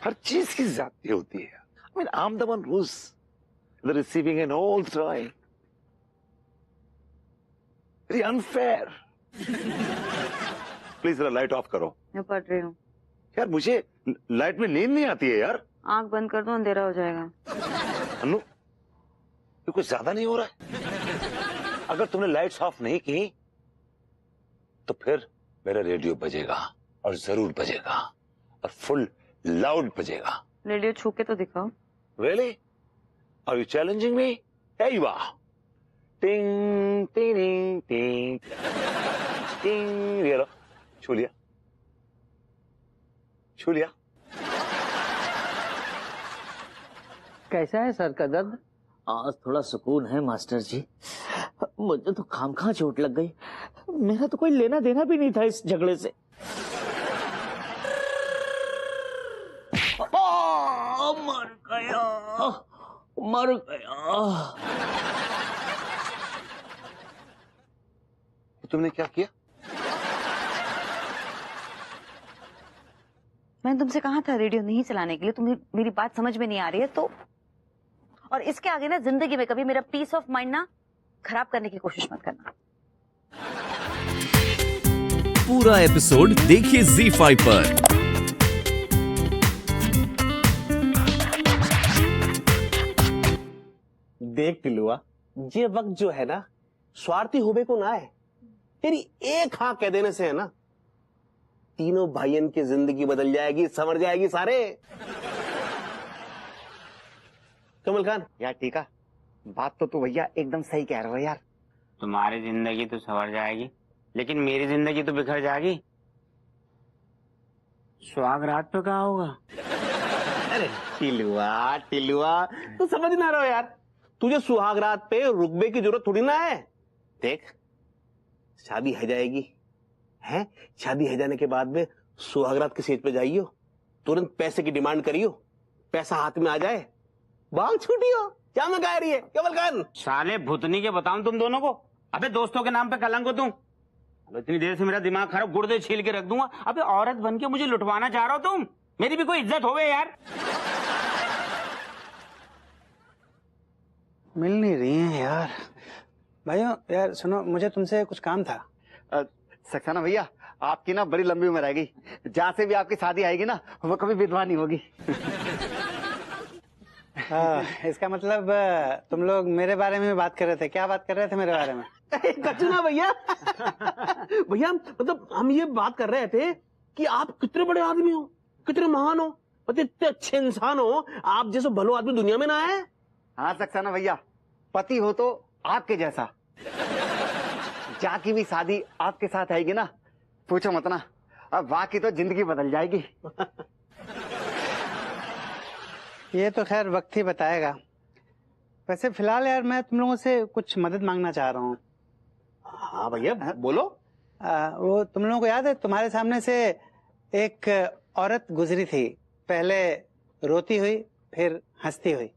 हर चीज की ज्यादती होती है। I mean, I'm the one who's the receiving end all the time. Very unfair. Please जरा लाइट ऑफ करो। मैं पढ़ रही हूँ। यार मुझे लाइट में नींद नहीं आती है यार। आंख बंद कर दो, अंधेरा हो जाएगा। अनु, ये कुछ ज्यादा नहीं हो रहा है? अगर तुमने लाइट्स ऑफ नहीं की तो फिर मेरा रेडियो बजेगा, और जरूर बजेगा, और फुल लाउड बजेगा। रेडियो छू के तो दिखाओ। Really? Are you challenging me? Here you are. Ting, ting, ting, ting, ting. ये लो, छू लिया, छू लिया। कैसा है सर का दर्द? आज थोड़ा सुकून है मास्टर जी। मुझे तो खामखा चोट लग गई। मेरा तो कोई लेना देना भी नहीं था इस झगड़े से। मर गया, मर गया। तुमने क्या किया? मैंने तुमसे कहा था रेडियो नहीं चलाने के लिए। तुम्हें मेरी बात समझ में नहीं आ रही है तो। और इसके आगे ना जिंदगी में कभी मेरा पीस ऑफ माइंड ना खराब करने की कोशिश मत करना। पूरा एपिसोड देखिए ZEE5 पर। देख टिलुआ, ये वक्त जो है ना स्वार्थी होबे को ना है। तेरी एक हाँ कह देने से है ना तीनों भाइयों की जिंदगी बदल जाएगी, संवर जाएगी सारे। कमल खान यार ठीक है, बात तो तू भैया एकदम सही कह रहे हो यार। तुम्हारी जिंदगी तो संवर जाएगी, लेकिन मेरी जिंदगी तो बिखर जाएगी। सुहाग रात पे कहाँ होगा? अरे टिलुआ टिलुआ, तू समझ ना रहो यार। तुझे सुहाग रात पे रुकबे की जरूरत थोड़ी ना है। देख, शादी है जाएगी है, शादी है जाने के बाद में सुहाग रात के स्टेज पे जाइयो, तुरंत पैसे की डिमांड करियो, पैसा हाथ में आ जाए, बाल छूटियो। क्या मैं कह रही है कमल खान? साले भुतनी के बताऊं तुम दोनों को। अबे दोस्तों के नाम पे कलंक हो तुम। इतनी देर से मेरा दिमाग खराब, गुर्दे छील के रख दूंगा। अबे औरत बन के मुझे लुटवाना चाह रहे हो तुम? मेरी भी कोई इज्जत होवे यार। मिल नहीं रही हैं यार। भाइयों यार सुनो, मुझे तुमसे कुछ काम था। सक्सेना भैया, आपकी ना बड़ी लंबी उम्र आएगी। जहाँ से भी आपकी शादी आएगी ना, वो कभी विधवा नहीं होगी। इसका मतलब तुम लोग मेरे बारे में बात कर रहे थे। क्या बात कर रहे थे मेरे बारे में? कचुना भैया। भैया मतलब हम ये बात कर रहे थे कि आप कितने बड़े आदमी हो, कितने महान हो, मतलब इतने अच्छे इंसान हो, आप जैसे भलो आदमी दुनिया में ना है। हाँ सक्सेना भैया, पति हो तो आपके जैसा। जाकी भी शादी आपके साथ आएगी ना, पूछो मत ना, अब बाकी तो जिंदगी बदल जाएगी। ये तो खैर वक्त ही बताएगा। वैसे फिलहाल यार मैं तुम लोगों से कुछ मदद मांगना चाह रहा हूँ। हाँ भैया बोलो। वो तुम लोगों को याद है, तुम्हारे सामने से एक औरत गुजरी थी, पहले रोती हुई फिर हंसती हुई।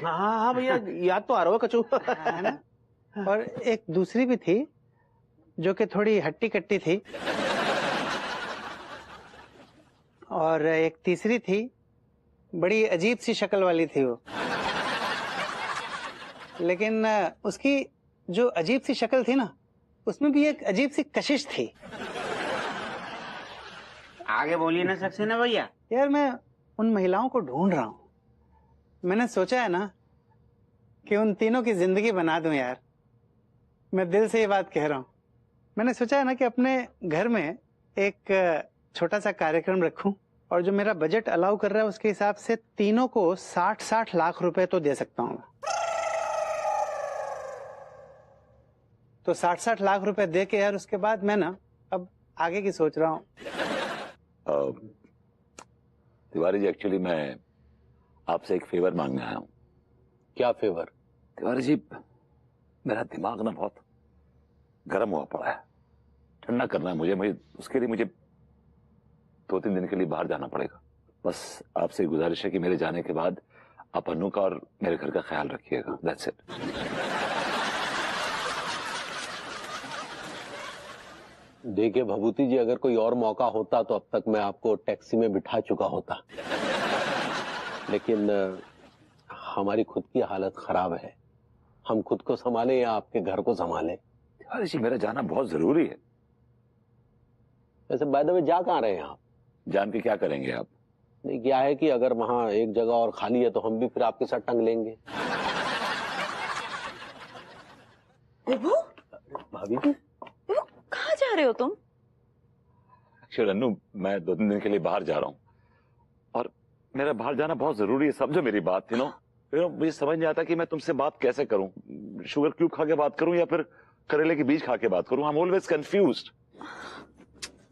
हाँ भैया याद तो आ रहा है कचू। है ना? और एक दूसरी भी थी जो कि थोड़ी हट्टी कट्टी थी, और एक तीसरी थी, बड़ी अजीब सी शक्ल वाली थी वो। लेकिन उसकी जो अजीब सी शक्ल थी ना, उसमें भी एक अजीब सी कशिश थी। आगे बोलिए ना सक्सेना भैया। यार मैं उन महिलाओं को ढूंढ रहा हूँ। मैंने सोचा है ना कि उन तीनों की जिंदगी बना दूं यार। मैं दिल से ये बात कह रहा हूँ। मैंने सोचा है ना कि अपने घर में एक छोटा सा कार्यक्रम रखूं, और जो मेरा बजट अलाउ कर रहा है उसके हिसाब से तीनों को 60-60 लाख रुपए तो दे सकता हूँ। तो 60-60 लाख रुपए दे के यार उसके बाद मैं ना अब आगे की सोच रहा हूँ। तिवारी जी, एक्चुअली मैं आपसे एक फेवर मांगने आया हूँ। क्या फेवर? तिवारी जी, मेरा दिमाग ना बहुत गर्म हुआ पड़ा है, ठंडा करना है मुझे उसके लिए मुझे 2-3 दिन के लिए बाहर जाना पड़ेगा। बस आपसे गुजारिश है कि मेरे जाने के बाद आप अनु का और मेरे घर का ख्याल रखिएगा। That's it. देखिए भभूति जी, अगर कोई और मौका होता तो अब तक मैं आपको टैक्सी में बिठा चुका होता, लेकिन हमारी खुद की हालत खराब है। हम खुद को संभालें या आपके घर को संभालें? तिवारी जी, मेरा जाना बहुत जरूरी है। वैसे बाय द वे जा कहाँ रहे हैं आप? जान के क्या करेंगे आप? नहीं, क्या है कि अगर वहां एक जगह और खाली है तो हम भी फिर आपके साथ टंग लेंगे। विभू, भाभी जी, विभू कहाँ जा रहे हो तुम? एक्चुअली अन्नू, मैं 2-3 दिन के लिए बाहर जा रहा हूँ और मेरा बाहर जाना बहुत जरूरी है। समझो मेरी बात। मुझे समझ नहीं आता कि मैं तुमसे बात कैसे करूं। शुगर क्यूब खा के बात करूं या फिर करेले के बीज खा के बात करूं। I am always confused.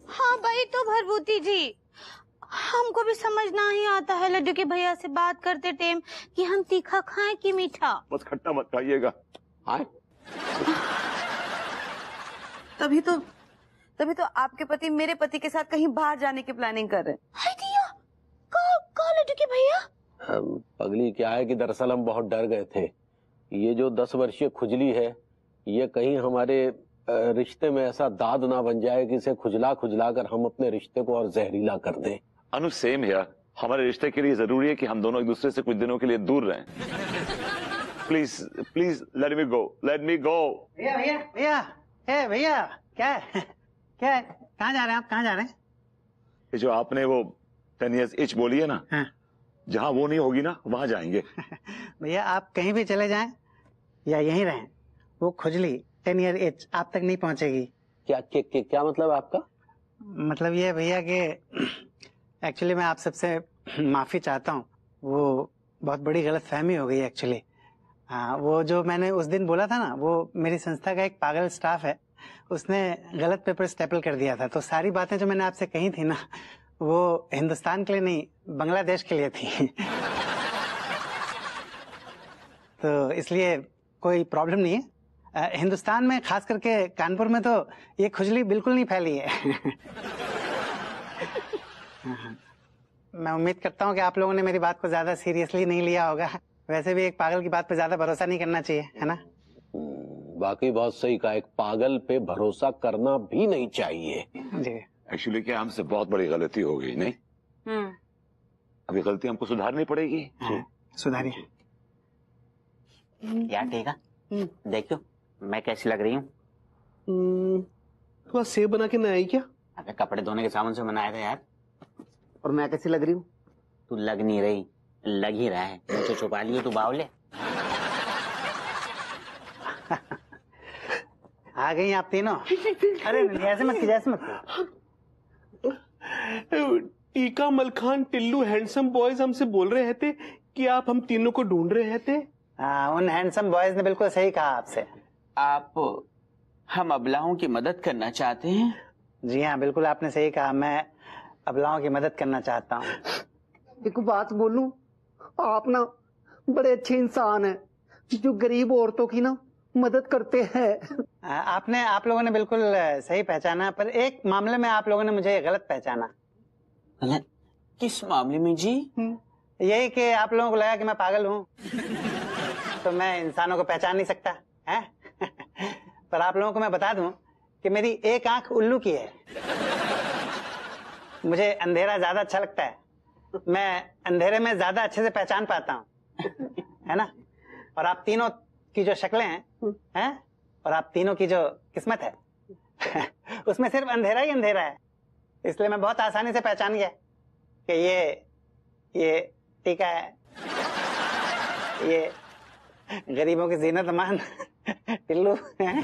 हाँ भाई, तो भरभूति जी, हमको भी समझना ही आता है लड्डू के भैया से बात करते टाइम कि हम तीखा खाएं कि मीठा। बस खट्टा मत खाइएगा। तभी तो आपके पति मेरे पति के साथ कहीं बाहर जाने की प्लानिंग कर रहे हैं। हाय दिया, कहाँ लड्डू के भैया? पगली, क्या है कि दरअसल हम बहुत डर गए थे। ये जो 10 वर्षीय खुजली है, ये कहीं हमारे रिश्ते में ऐसा दाद ना बन जाए कि इसे खुजला खुजला कर हम अपने रिश्ते को और जहरीला कर दें। अनु, सेम हियर। हमारे रिश्ते के लिए जरूरी है कि हम दोनों एक दूसरे से कुछ दिनों के लिए दूर रहें। Please please let me go, let me go. भैया भैया भैया, ए भैया, क्या है कहाँ जा रहे हैं आप? कहाँ जा रहे हैं? ये जो आपने वो 10 years itch बोली है ना, हाँ। जहाँ वो नहीं होगी ना वहां जाएंगे। भैया आप कहीं भी चले जाएं या यहीं रहें, वो खुजली 10 year itch आप तक नहीं पहुंचेगी। क्या मतलब आपका? मतलब ये है भैया कि एक्चुअली मैं आप सबसे माफी चाहता हूँ। वो बहुत बड़ी गलतफहमी हो गई एक्चुअली। हाँ, वो जो मैंने उस दिन बोला था ना, वो मेरी संस्था का एक पागल स्टाफ है, उसने गलत पेपर स्टेपल कर दिया था। तो सारी बातें जो मैंने आपसे कही थी ना, वो हिंदुस्तान के लिए नहीं, बांग्लादेश के लिए थी। तो इसलिए कोई प्रॉब्लम नहीं है। हिंदुस्तान में, खास करके कानपुर में, तो ये खुजली बिल्कुल नहीं फैली है। मैं उम्मीद करता हूँ कि आप लोगों ने मेरी बात को ज्यादा सीरियसली नहीं लिया होगा। वैसे भी एक पागल की बात पे ज्यादा भरोसा नहीं करना चाहिए, है ना? बाकी बहुत सही कहा, एक पागल पे भरोसा करना भी नहीं चाहिए। जी। एक्चुअली क्या हमसे बहुत बड़ी गलती हो गई, नहीं? अभी गलती हमको सुधारनी पड़ेगी। हाँ, सुधारिए। यार ठीक है, देखो मैं कैसी लग रही हूँ? थोड़ा सेब बना के ना आई क्या? अबे कपड़े धोने के साबुन से बनाया था यार। और मैं कैसी लग रही हूँ? तू लग नहीं रही, लग ही रहा है। मुझे छुपा लियो तू बावले। आ गई आप तीनों? अरे नहीं, ऐसे मत कीजिए, ऐसे मत कीजिए। टीका, मलखान, टिल्लू, हैंडसम बॉयज हमसे बोल रहे थे कि आप हम तीनों को ढूंढ रहे थे। हाँ, उन हैंडसम बॉयज ने बिल्कुल सही कहा आपसे। आप हम अबलाओं की मदद करना चाहते हैं? जी हाँ, बिल्कुल आपने सही कहा। मैं अबलाओं की मदद करना चाहता हूँ। एक बात बोलूं, आप ना बड़े अच्छे इंसान हैं जो गरीब औरतों की ना मदद करते हैं। आप लोगों ने बिल्कुल सही पहचाना, पर एक मामले में आप लोगों ने मुझे गलत पहचाना। किस मामले में जी? यही कि आप लोगों को लगा कि मैं पागल हूँ, तो मैं इंसानों को पहचान नहीं सकता है। पर आप लोगों को मैं बता दूं कि मेरी एक आंख उल्लू की है। मुझे अंधेरा ज्यादा अच्छा लगता है। मैं अंधेरे में ज्यादा अच्छे से पहचान पाता हूँ, है ना? और आप तीनों की जो शक्लें हैं, और आप तीनों की जो किस्मत है, उसमें सिर्फ अंधेरा ही अंधेरा है। इसलिए मैं बहुत आसानी से पहचान गया कि ये टीका है, ये गरीबों की जीनत मान टिल्लू है,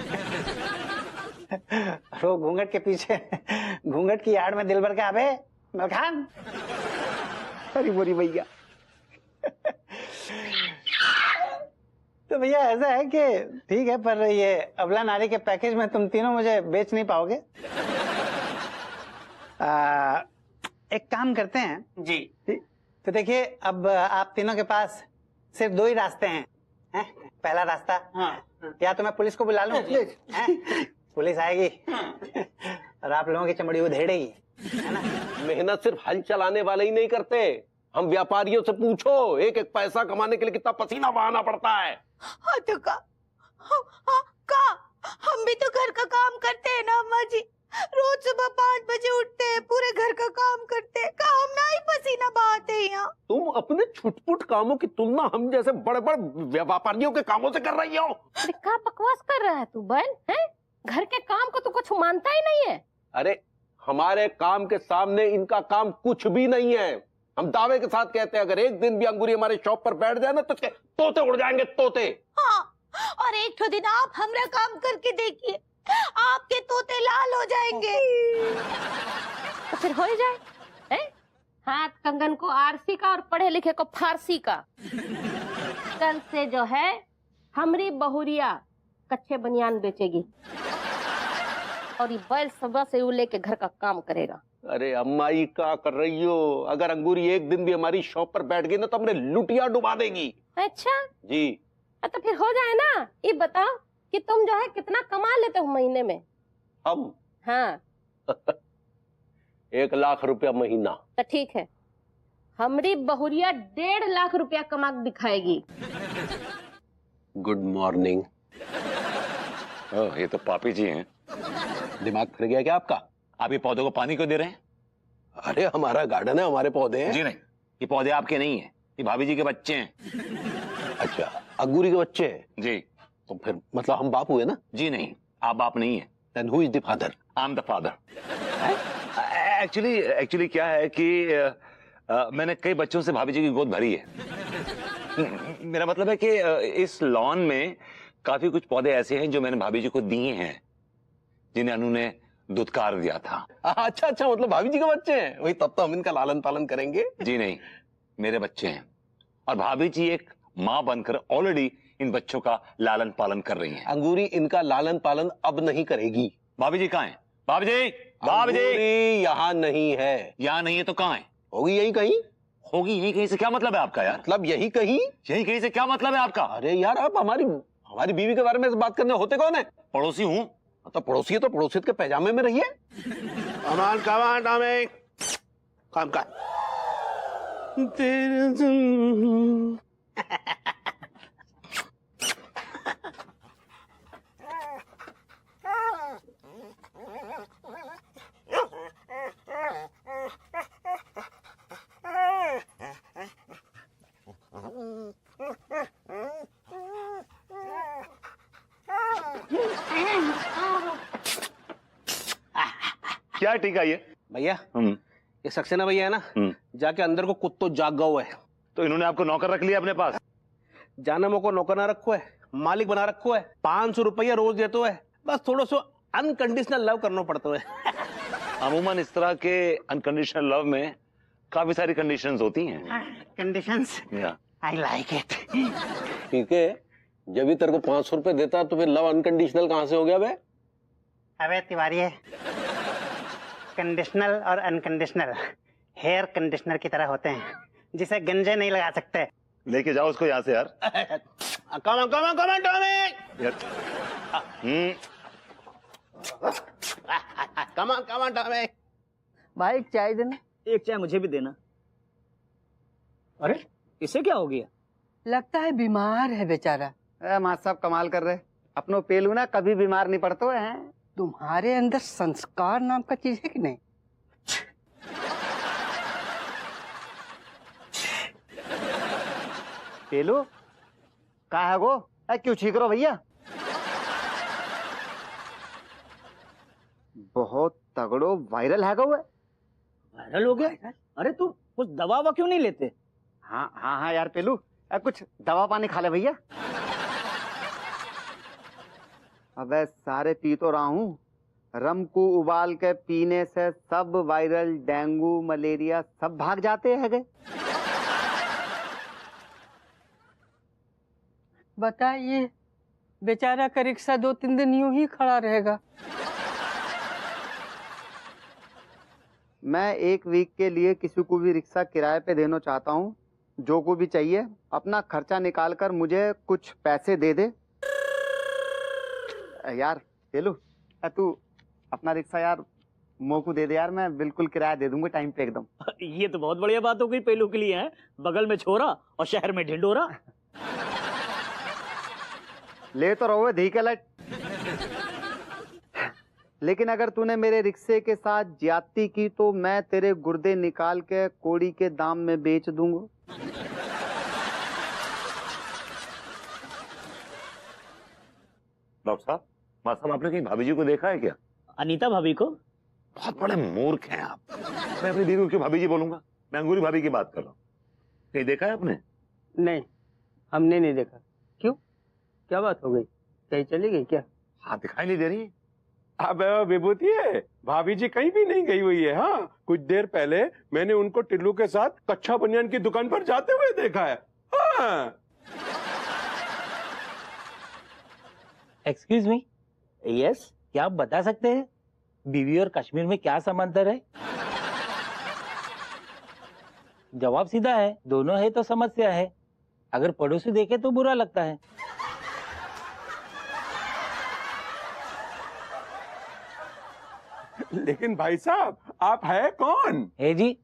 वो घूंघट के पीछे, घूंघट की आड़ में दिल भर के अबे मलखान। अरे बोरी भैया। तो भैया ऐसा है कि ठीक है, पर ये अबला नारी के पैकेज में तुम तीनों मुझे बेच नहीं पाओगे। एक काम करते हैं जी। तो देखिए, अब आप तीनों के पास सिर्फ 2 ही रास्ते हैं। पहला रास्ता, या तो मैं पुलिस को बुला लूं, पुलिस आएगी और आप लोगों की चमड़ी उधेड़ेगी, है ना? मेहनत सिर्फ हल चलाने वाले ही नहीं करते, हम व्यापारियों से पूछो, एक एक पैसा कमाने के लिए कितना पसीना बहाना पड़ता है। हाँ तो का हम भी तो घर का काम करते हैं ना अम्मा जी। रोज सुबह 5 बजे उठते हैं, पूरे घर का काम करते हैं, काम ना ही पसीना बहाते हैं यहाँ। तुम अपने छुटपुट कामों की तुलना हम जैसे बड़े बड़े व्यापारियों के कामों से कर रही हो। अरे क्या बकवास कर रहा है तू बहन, हैं? घर के काम को तू कुछ मानता ही नहीं है। अरे हमारे काम के सामने इनका काम कुछ भी नहीं है। हम दावे के साथ कहते हैं अगर एक दिन भी अंगूरी हमारे शॉप पर बैठ जाए ना तो तोते उड़ जाएंगे, तोते। हाँ, और एक ठो दिन आप हमारा काम करके देखिए, आपके तोते लाल हो जाएंगे। तो फिर हो ही जाए, हैं? हाथ कंगन को आरसी का और पढ़े लिखे को फारसी का। कल से जो है हमारी बहुरिया कच्चे बनियान बेचेगी और ये बैल सुबह से लेके घर का काम करेगा। अरे अम्मा ये क्या कर रही हो? अगर अंगूरी एक दिन भी हमारी शॉप पर बैठ गई ना तो हमने लुटिया डुबा देगी। अच्छा जी। तो फिर हो जाए ना। ये बताओ कि तुम जो है कितना कमा लेते हो महीने में? हम? हाँ 1 लाख रुपया महीना। तो ठीक है, हमारी बहुरिया 1.5 लाख रुपया कमा के दिखाएगी। Good morning. ये तो पापी जी हैं। दिमाग फिर गया क्या आपका? आप ये पौधों को पानी क्यों दे रहे हैं? अरे हमारा गार्डन है, हमारे पौधे हैं। जी नहीं, ये पौधे आपके नहीं हैं, ये भाभी जी के बच्चे हैं। अच्छा, अंगूरी के बच्चे हैं? जी। तो फिर मतलब हम बाप हुए ना? जी नहीं, आप बाप नहीं है। Then who is the father? I am the father. Actually क्या है कि मैंने कई बच्चों से भाभी जी की गोद भरी है। मेरा मतलब है कि इस लॉन में काफी कुछ पौधे ऐसे हैं जो मैंने भाभी जी को दिए हैं, जिन्हें अनु ने दुत्कार दिया था। अच्छा अच्छा, मतलब भाभी जी के बच्चे हैं वही, तब तो हम इनका लालन पालन करेंगे। जी नहीं, मेरे बच्चे हैं और भाभी जी एक माँ बनकर ऑलरेडी इन बच्चों का लालन पालन कर रही हैं। अंगूरी इनका लालन पालन अब नहीं करेगी। भाभी जी कहाँ हैं? भाभी जी, भाभी जी यहाँ नहीं है। यहाँ नहीं है तो कहाँ है? होगी यही कहीं। होगी यही कहीं से क्या मतलब है आपका यार? मतलब यही कहीं। यही कहीं से क्या मतलब है आपका? अरे यार आप हमारी बीवी के बारे में बात करने होते कौन है? पड़ोसी हूँ। तो पड़ोसी है तो पड़ोसियत के पैजामे में रहिए। काम कर। क्या टीका ये? भैया ये सक्सेना भैया है ना, जाके अंदर को कुत्तो जाग गओ है। तो इन्होंने आपको नौकर रख लिया अपने पास? जाना मोको नौकर ना रखो है, मालिक बना रखो है। 500 रुपया रोज देते है, बस थोड़ा सा अनकंडीशनल लव करना पड़ता है। अमूमन इस तरह के अनकंडीशनल लव में काफी सारी कंडीशंस होती हैं। Conditions, I like it. ठीक है, जब भी तेरे को 500 रुपए देता तो फिर लव अनकंडीशनल कहाँ से हो गया बे? अबे तिवारी है, कंडीशनल और अनकंडीशनल हेयर कंडीशनर की तरह होते हैं, जिसे गंजे नहीं लगा सकते। लेके जाओ उसको यहाँ से यार। कम टॉमी। भाई एक चाय देना। एक चाय मुझे भी देना। अरे इसे क्या हो गया? लगता है बीमार है बेचारा। माँ साहब कमाल कर रहे, अपनो पेलू ना कभी बीमार नहीं पड़ते हैं। तुम्हारे अंदर संस्कार नाम का चीज है कि नहीं? पेलू कहा है वो? क्यों छींक रहे हो भैया? बहुत तगड़ो वायरल है वो। वायरल हो गया? अरे तू कुछ दवा वा क्यों नहीं लेते? हाँ यार पेलू, कुछ दवा पानी खा ले भैया। अबे सारे पी तो रहा हूँ, रम को उबाल के पीने से सब वायरल, डेंगू, मलेरिया सब भाग जाते हैं गए। बताइए, बेचारा का रिक्शा 2-3 दिन यूं ही खड़ा रहेगा। मैं 1 वीक के लिए किसी को भी रिक्शा किराए पे देना चाहता हूँ। जो को भी चाहिए अपना खर्चा निकाल कर मुझे कुछ पैसे दे दे। यार पेलू, तू अपना रिक्शा यार मोको दे दे यार, मैं बिल्कुल किराया दे दूंगा टाइम पे एकदम। ये तो बहुत बढ़िया बात हो गई पेलू के लिए। है बगल में छोरा और शहर में ढिंडोरा। ले तो रहो धी के लट। लेकिन अगर तूने मेरे रिक्शे के साथ ज्यादती की तो मैं तेरे गुर्दे निकाल के कोड़ी के दाम में बेच दूंगा। डॉक्टर साहब, माँ साहब, आपने कहीं भाभी जी को देखा है क्या? अनीता भाभी को? बहुत बड़े मूर्ख हैं आप। मैं अपनी बीवी को क्यों भाभी जी बोलूंगा? मैं अंगूरी भाभी की बात कर रहा हूँ। कहीं देखा है आपने? नहीं, हमने नहीं देखा। क्यों, क्या बात हो गई? कहीं चली गई क्या? हाँ, दिखाई नहीं दे रही। अब विभूति है, भाभी जी कहीं भी नहीं गई हुई है। हाँ, कुछ देर पहले मैंने उनको टिल्लू के साथ कच्चा बनियान की दुकान पर जाते हुए देखा है। हाँ। Excuse me. यस, क्या आप बता सकते हैं बीवी और कश्मीर में क्या समांतर है? जवाब सीधा है, दोनों है तो समस्या है। अगर पड़ोसी देखे तो बुरा लगता है। लेकिन भाई साहब, आप है कौन? है जी,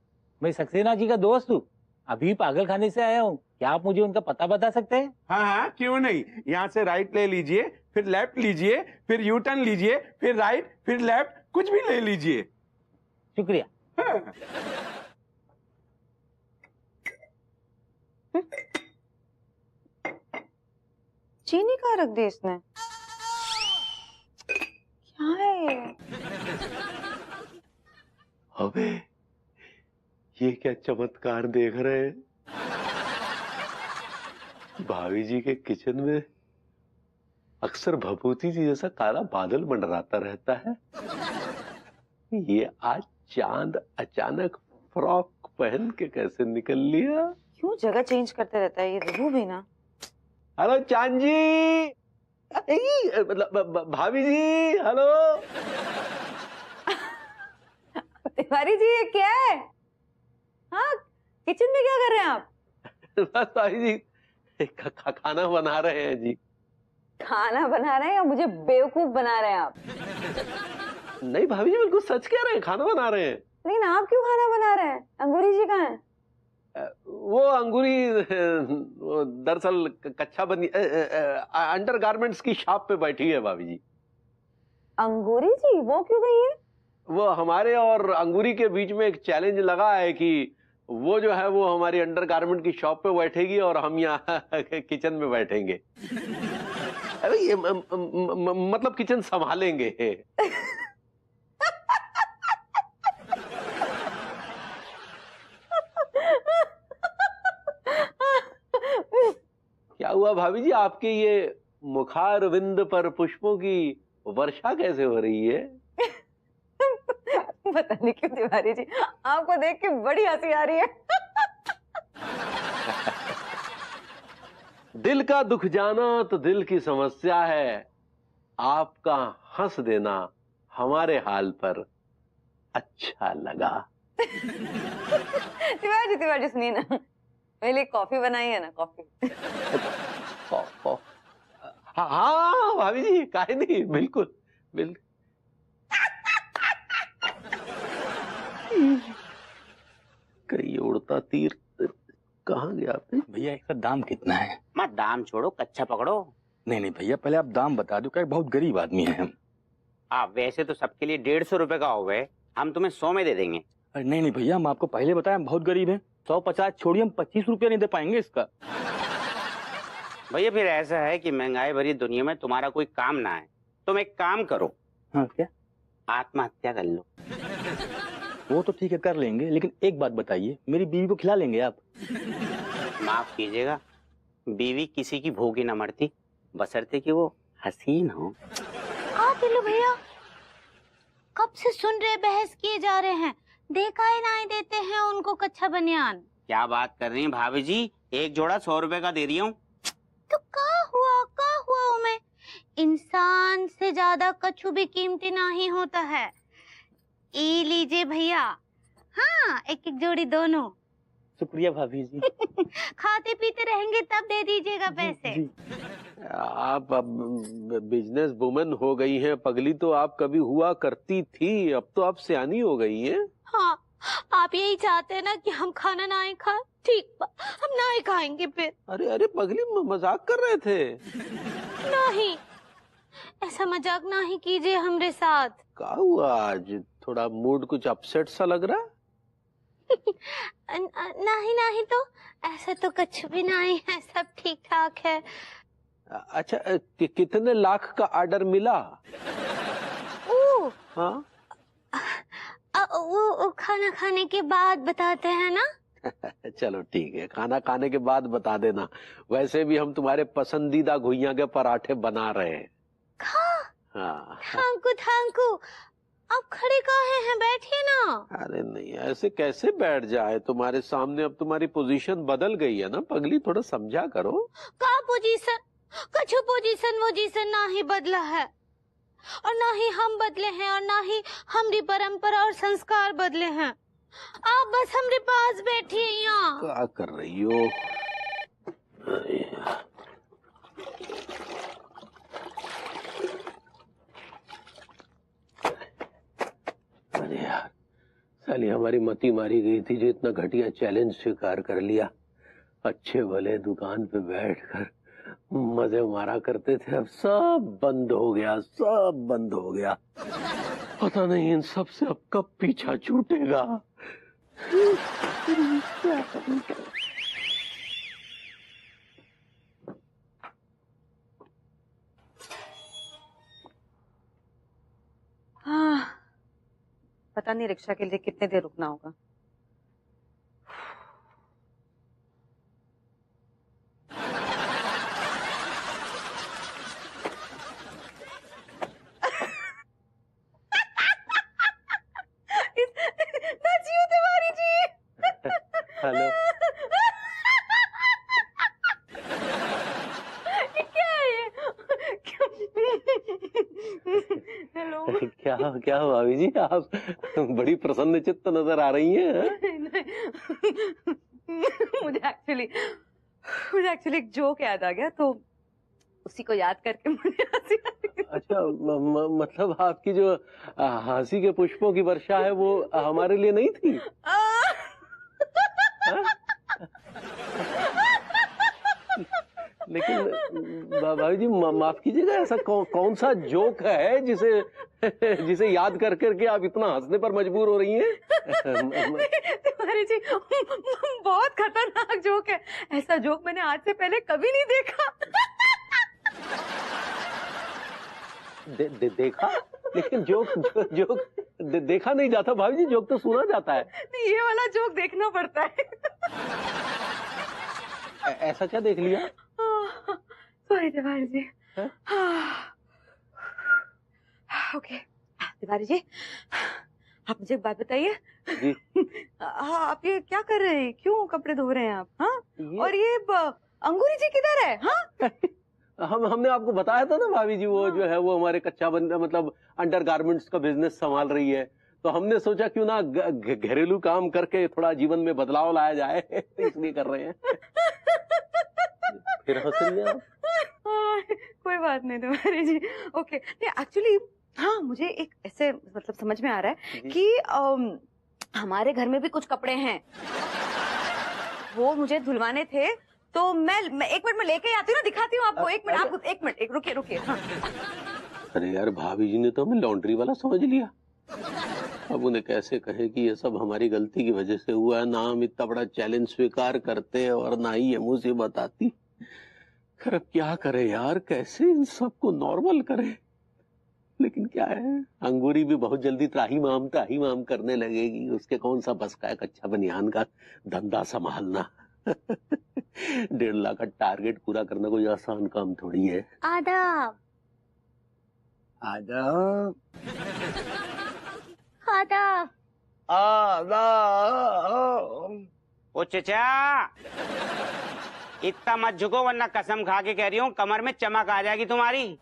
मैं सक्सेना जी का दोस्त हूँ। अभी पागल खाने से आया हूँ। क्या आप मुझे उनका पता बता सकते हैं? हाँ हाँ, क्यों नहीं। यहाँ से राइट ले लीजिए, फिर लेफ्ट लीजिए, फिर यू टर्न लीजिए, फिर राइट, फिर लेफ्ट, कुछ भी ले लीजिए। शुक्रिया। हाँ। चीनी कहाँ रख दी इसने? क्या है ये? अबे, ये क्या चमत्कार देख रहे हैं? भाभी जी के किचन में अक्सर भभूति जी जैसा काला बादल मंडराता रहता है। ये आज चांद अचानक फ्रॉक पहन के कैसे निकल लिया? क्यों जगह चेंज करते रहता है ये विभू भी ना? हेलो चांद जी, मतलब भाभी जी, हेलो। तिवारी जी, ये क्या है? हाँ, किचन में क्या कर रहे हैं आप? बस भाभी जी खाना बना रहे हैं जी। खाना बना रहे हैं या मुझे बेवकूफ बना रहे हैं आप? नहीं भाभी जी, बिल्कुल सच कह रहे हैं, खाना बना रहे हैं। लेकिन आप क्यों खाना बना रहे हैं? अंगूरी जी कहाँ हैं? वो अंगूरी दरअसल कच्चा बनी अंडर गारमेंट्स की शॉप पे बैठी है भाभी जी। अंगूरी जी वो क्यों गई है? वो हमारे और अंगूरी के बीच में एक चैलेंज लगा है कि वो जो है वो हमारी अंडर गारमेंट की शॉप पे बैठेगी और हम यहाँ किचन में बैठेंगे। अरे ये मतलब किचन संभालेंगे। क्या हुआ भाभी जी, आपके ये मुखारविंद पर पुष्पों की वर्षा कैसे हो रही है? पता नहीं क्यों तिवारी जी, आपको देख के बड़ी हंसी आ रही है। दिल का दुख जाना तो दिल की समस्या है। आपका हंस देना हमारे हाल पर अच्छा लगा। तिवारी जी सुनिए ना, मेरे लिए कॉफी बनाई है ना, कॉफी। हाँ भाभी जी, काहे नहीं, बिल्कुल बिल्कुल। कहीं उड़ता तीर कहाँ गया आपने? भैया इसका दाम कितना है? मत दाम छोड़ो, कच्चा पकड़ो। नहीं नहीं भैया, पहले आप दाम बता दो, क्या बहुत गरीब आदमी है हम। आप वैसे तो सबके लिए 150 रुपए का हो गए, हम तुम्हें 100 में दे देंगे। अरे नहीं नहीं भैया, हम आपको पहले बताया हम बहुत गरीब हैं। 150 छोड़िए, हम 25 रुपया नहीं दे पाएंगे इसका। भैया फिर ऐसा है कि महंगाई भरी दुनिया में तुम्हारा कोई काम ना है, तुम एक काम करो। हाँ क्या? आत्महत्या कर लो। वो तो ठीक है, कर लेंगे, लेकिन एक बात बताइए, मेरी बीवी को खिला लेंगे आप? माफ कीजिएगा, बीवी किसी की भूखी न मरती, बशर्ते कि वो हसीन हो। टिल्लू भैया, कब से सुन रहे बहस किए जा रहे हैं, देखा ही नहीं देते हैं उनको कच्चा बनियान। क्या बात कर रही हैं भाभी जी, एक जोड़ा 100 रुपए का दे रही हूँ। तो का हुआ मैं? इंसान से ज्यादा कछु भी कीमती नहीं होता है। ये लीजिए भैया, हाँ एक एक जोड़ी दोनों। शुक्रिया भाभी जी। खाते पीते रहेंगे तब दे दीजिएगा पैसे। आप अब बिजनेस वुमन हो गई हैं पगली, तो आप कभी हुआ करती थी, अब तो आप सियानी हो गई हैं। हाँ, आप यही चाहते हैं ना कि हम खाना ना ही खाएं? ठीक, हम ना ही खाएंगे फिर। अरे अरे पगली, मजाक कर रहे थे। नहीं, ऐसा मजाक ना ही कीजिए हमरे साथ। क्या हुआ आज? थोड़ा मूड कुछ अपसेट सा लग रहा? नहीं नहीं तो ऐसा तो कुछ भी नहीं है, सब ठीक ठाक है। अच्छा, कितने लाख का ऑर्डर मिला? ओ हाँ, वो खाना खाने के बाद बताते हैं ना। चलो ठीक है, खाना खाने के बाद बता देना। वैसे भी हम तुम्हारे पसंदीदा घुइयां के पराठे बना रहे हैं। हाँ। Thank you. आप खड़े काहे हैं, बैठिए ना। अरे नहीं, ऐसे कैसे बैठ जाए? तुम्हारे सामने अब तुम्हारी पोजीशन बदल गई है ना पगली, थोड़ा समझा करो। का पोजीशन? कछु पोजीशन वोजीशन ना ही बदला है, और ना ही हम बदले हैं, और ना ही हमारी परंपरा और संस्कार बदले हैं। आप बस हमारे पास बैठिए यहाँ। क्या कर रही हो? अरे यार, साली हमारी मती मारी गई थी जो इतना घटिया चैलेंज स्वीकार कर लिया। अच्छे भले दुकान पे बैठकर मजे मारा करते थे, अब सब बंद हो गया, सब बंद हो गया। पता नहीं इन सब से अब कब पीछा छूटेगा। हाँ, पता नहीं रिक्शा के लिए कितने देर रुकना होगा। हेलो। क्या है ये? हेलो। क्या क्या हुआ भाभी जी, आप बड़ी प्रसन्न चित्त नजर आ रही हैं। मुझे एक्चुअली एक जोक याद आ गया, तो उसी को याद करके मुझे हंसी आ रही। अच्छा, मतलब आपकी जो हंसी के पुष्पों की वर्षा है वो हमारे लिए नहीं थी? लेकिन भाभी जी माफ कीजिएगा, ऐसा कौन सा जोक है जिसे याद कर करके आप इतना हंसने पर मजबूर हो रही हैं? तिवारी जी, बहुत खतरनाक जोक है। ऐसा जोक मैंने आज से पहले कभी नहीं देखा। देखा? लेकिन जोक देखा नहीं जाता भाभी जी, जोक तो सुना जाता है। नहीं, ये वाला जोक देखना पड़ता है। ऐसा क्या देख लिया? सॉरी तिवारी जी। ओके तिवारी जी, आप मुझे एक बात बताइए। जी। हाँ, आप ये क्या कर रहे हैं? क्यों कपड़े धो रहे हैं आप? हाँ, और ये अंगूरी जी किधर है? हाँ, हमने आपको बताया था ना भाभी जी, वो जो है वो हमारे कच्चा बंदा मतलब अंडर गारमेंट्स का बिजनेस संभाल रही है, तो हमने सोचा क्यों ना घरेलू काम करके थोड़ा जीवन में बदलाव लाया जाए, इसलिए कर रहे हैं। फिर हंस रही हैं आप? कोई बात नहीं तिवारी जी। ओके, नहीं एक्चुअली हाँ, मुझे एक ऐसे मतलब समझ में आ रहा है कि हमारे घर में भी कुछ कपड़े हैं, वो मुझे धुलवाने थे, तो मैं एक मिनट में लेके आती हूँ ना, दिखाती हूँ आपको। एक मिनट, आपको एक मिनट, रुकिए। हाँ। अरे यार, भाभी जी ने तो हमें लॉन्ड्री वाला समझ लिया। अब उन्हें कैसे कहे कि ये सब हमारी गलती की वजह से हुआ है, ना हम इतना बड़ा चैलेंज स्वीकार करते और ना ही ये मुंह से बताती। खैर अब क्या करे यार, कैसे इन सबको नॉर्मल करे। लेकिन क्या है, अंगूरी भी बहुत जल्दी त्राही माम करने लगेगी। उसके कौन सा बस का है कच्चा बनियान का धंधा संभालना। 1.5 लाख का टारगेट पूरा करना कोई आसान काम थोड़ी है। आदाब। आदाब। आदाब। आदाब। ओ चचा, इतना मत झुको वरना कसम खा के कह रही हूँ कमर में चमक आ जाएगी तुम्हारी।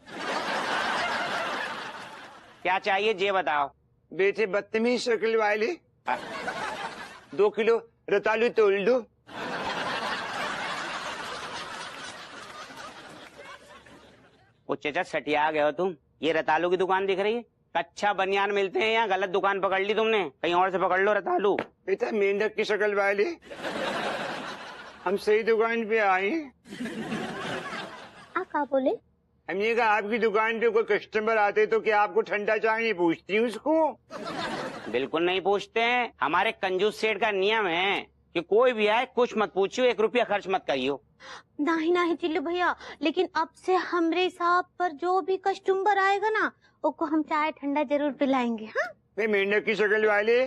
क्या चाहिए ये बताओ। बेटे बदतमीज शक्ल वाले, 2 किलो रतालू तोल दो। ओ चचा, सटिया गए हो तुम। ये रतालू की दुकान दिख रही है? कच्चा बनियान मिलते हैं यहाँ। गलत दुकान पकड़ ली तुमने, कहीं और से पकड़ लो रतालू। बेटा मेंढक की शक्ल वाले, हम सही दुकान पे आए। आप क्या बोले? हमने कहा आपकी दुकान पे कोई कस्टमर आते तो क्या आपको ठंडा चाय नहीं पूछती उसको? बिल्कुल नहीं पूछते हैं। हमारे कंजूस सेठ का नियम है कि कोई भी आए कुछ मत पूछियो, 1 रुपया खर्च मत करियो। नहीं नहीं टिल्लू भैया, लेकिन अब से हमरे हिसाब पर जो भी कस्टमर आएगा ना, उसको हम चाय ठंडा जरूर पिलाएंगे। हाँ मेंढक की शक्ल वाले,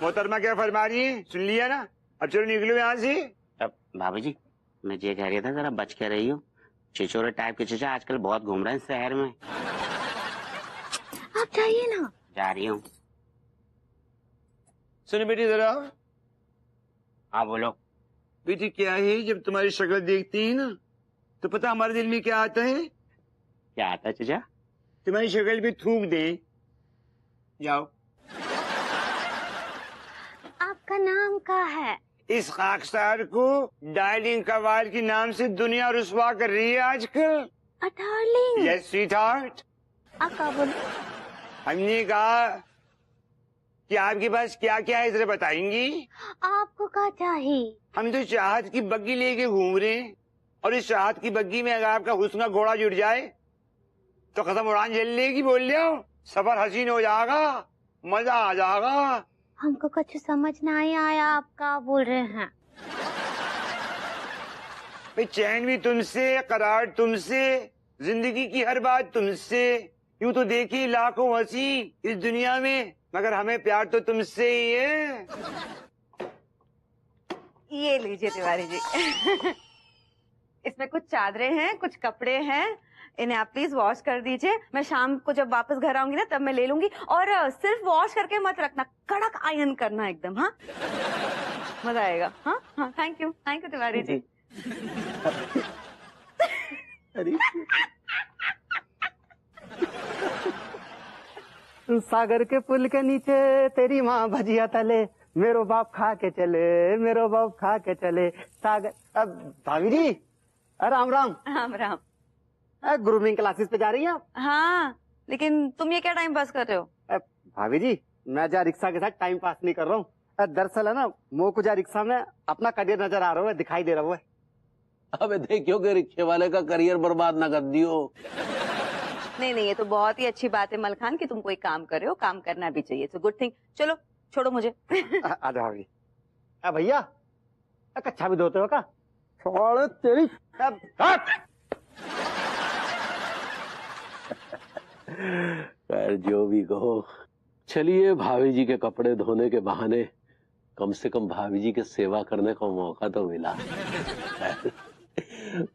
मोहतरमा क्या फरमा रही है? सुन लिया ना, अब चलो निकलो यहाँ से। अब भाभी जी, मैं ये कह रहा था जरा बच के रही हो, छिछोरे टाइप के चचा आजकल बहुत घूम रहे हैं शहर में। आप जाइए ना। जा रही हूँ। सुनो बेटी जरा। हाँ बोलो। बेटी क्या है, जब तुम्हारी शक्ल देखती है ना तो पता हमारे दिल में क्या आता है? क्या आता है चचा? तुम्हारी शक्ल पे थूक दे। जाओ। आपका नाम क्या है? इस खाकसार को डार्लिंग कवाल के नाम से दुनिया रुस्वा कर रही है आजकल। डार्लिंग? Yes sweetheart. आप क्या बोले? हमने कहा कि आपके पास क्या क्या है, जरा बताएंगी? आपको क्या चाहिए? हम तो चाहत की बग्गी लेके घूम रहे हैं, और इस चाहत की बग्गी में अगर आपका हुस्न का घोड़ा जुड़ जाए तो कसम उड़ान झेल लेगी। बोल लिया, सफर हसीन हो जाएगा, मजा आ जाएगा। हमको कुछ समझ नहीं आया, आप क्या बोल रहे हैं? भाई चैन भी तुमसे, करार तुमसे, जिंदगी की हर बात तुमसे। यूं तो देखी लाखों हंसी इस दुनिया में, मगर हमें प्यार तो तुमसे ही है। ये लीजिए तिवारी जी। इसमें कुछ चादरें हैं, कुछ कपड़े हैं, इन्हें आप प्लीज वॉश कर दीजिए। मैं शाम को जब वापस घर आऊंगी ना तब मैं ले लूंगी। और सिर्फ वॉश करके मत रखना, कड़क आयरन करना एकदम। हाँ मजा आएगा। हाँ हाँ, थैंक यू तिवारी जी। सागर के पुल के नीचे तेरी माँ भजिया तले, मेरो बाप खा के चले, मेरो बाप खा के चले। सागर अब भाभी जी, राम राम। राम राम। ग्रूमिंग क्लासेस पे जा रही हैं आप? हाँ, लेकिन तुम ये क्या टाइम पास कर रहे हो? भाभी जी, मैं जा रिक्शा के साथ टाइम पास नहीं कर रहा हूँ। दरअसल है ना, मो को जा रिक्शा में अपना करियर नजर आ रहा है, दिखाई दे रहा है। अबे देखियो कि रिक्शे वाले का करियर बर्बाद ना कर दियो। नहीं नहीं, ये तो बहुत ही अच्छी बात है मलखान कि तुम कोई काम कर रहे हो, काम करना भी चाहिए, इट्स गुड थिंग। चलो छोड़ो मुझे। आ जाओ भाभी। भैया कच्छा भी धोते हो क्या? छोड़ तेरी। खैर जो भी कहो, चलिए भाभी जी के कपड़े धोने के बहाने कम से कम भाभी जी के सेवा करने का मौका तो मिला।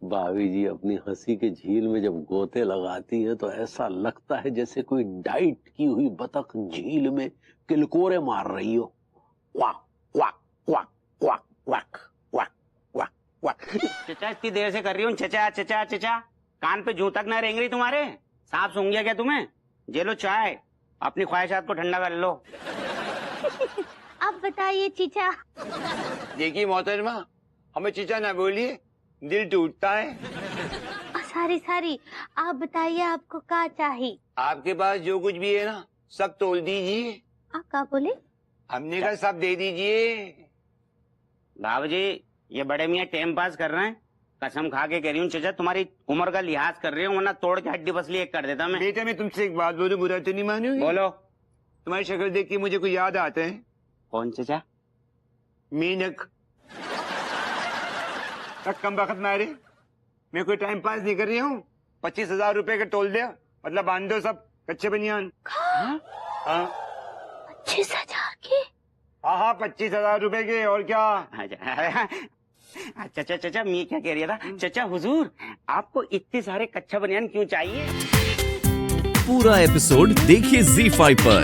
भाभी जी अपनी हंसी के झील में जब गोते लगाती हैं तो ऐसा लगता है जैसे कोई डाइट की हुई बतख झील में किलकोरे मार रही हो। वाह वाह वाह वाह वाह वाह वाह वाह। चचा इतनी देर से कर रही हूँ चचा चचा चचा, कान पे जूं तक न रेंग रही तुम्हारे? सांप सूंघ गया क्या तुम्हें? जे लो चाय, अपनी ख्वाहिशात को ठंडा कर लो। अब बताइए चीचा। देखिए मोहतरमा, हमें चीचा ना बोलिए, दिल टूटता है। सारी सारी, आप बताइए आपको क्या चाहिए? आपके पास जो कुछ भी है ना सब तोल दीजिए। आप क्या बोले? हमने कहा सब दे दीजिए। बाबू जी, ये बड़े मियाँ टाइम पास कर रहे हैं, कसम खा के कह रही हूँ चचा, तुम्हारी उम्र का लिहाज कर रही हूँ, वरना तोड़ के हड्डी पसली एक कर देता मैं। बेटा मैं तुमसे एक बात बोलूं, बुरा तो नहीं मानोगे? बोलो। तुम्हारी शक्ल देख के मुझे कोई याद आता है। कौन चचा? मेनक। कम वक्त मारे, मैं कोई टाइम पास नहीं कर रही हूँ। 25,000 रुपए का तोल दे, मतलब बांध दो सब कच्चे बनियान। 25,000 के? हाँ 25,000 रुपए के, और क्या। चचा चचा मैं क्या कह रहा था, चचा हुजूर आपको इतने सारे कच्चा बनियान क्यों चाहिए? पूरा एपिसोड देखिए ZEE5 पर।